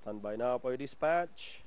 Stand by now for dispatch.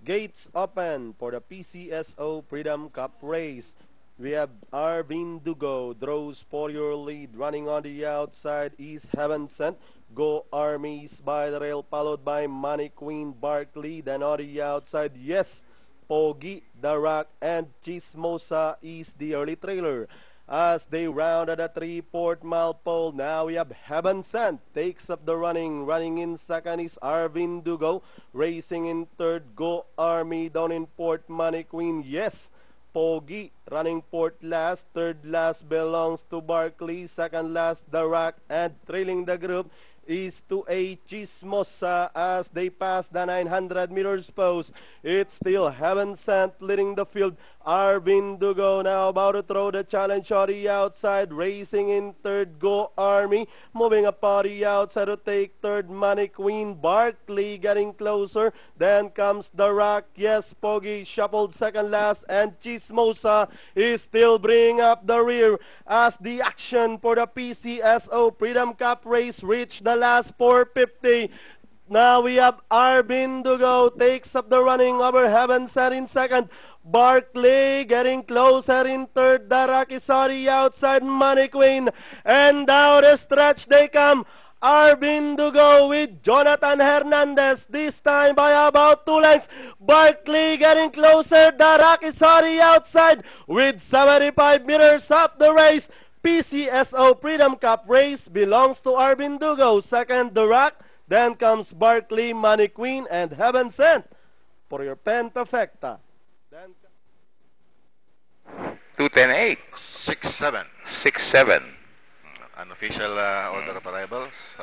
Gates open for the PCSO Freedom Cup race. We have Arvin Dugo, draws for your lead. Running on the outside is Heaven Sent. Go Armies by the rail, followed by Money Queen Barkley. Then on the outside, yes, Pogi, The Rock, and Chismosa is the early trailer. As they rounded a 3/4 mile pole, now we have Heaven Sent takes up the running. Running in second is Arvin Dugo. Racing in third, Go Army. Down in fourth, Money Queen. Yes, Pogi. Running fourth last. Third last belongs to Barkley. Second last, The Rock. And trailing the group is to a Chismosa as they pass the 900 meters post. It's still Heaven Sent leading the field. Arvin Dugo now about to throw the challenge on the outside. Racing in third, Go Army. Moving up on the outside to take third, Money Queen. Barkley getting closer. Then comes The Rock. Yes, Pogi shuffled second last. And Chismosa is still bringing up the rear as the action for the PCSO Freedom Cup race reached the last 450. Now we have Arvin Dugo takes up the running over Heaven Sent in second. Barkley getting closer in third. The Rock is on the outside. Money Queen. And down the stretch they come. Arvin Dugo with Jonathan Hernandez. This time by about 2 lengths. Barkley getting closer. The Rock is on the outside with 75 meters up the race. PCSO Freedom Cup race belongs to Arvin Dugo. Second, The Rock. Then comes Barkley, Money Queen, and Heaven Sent for your pentafecta. Then 2:10.8. 6-7. 6-7. Unofficial order of arrivals.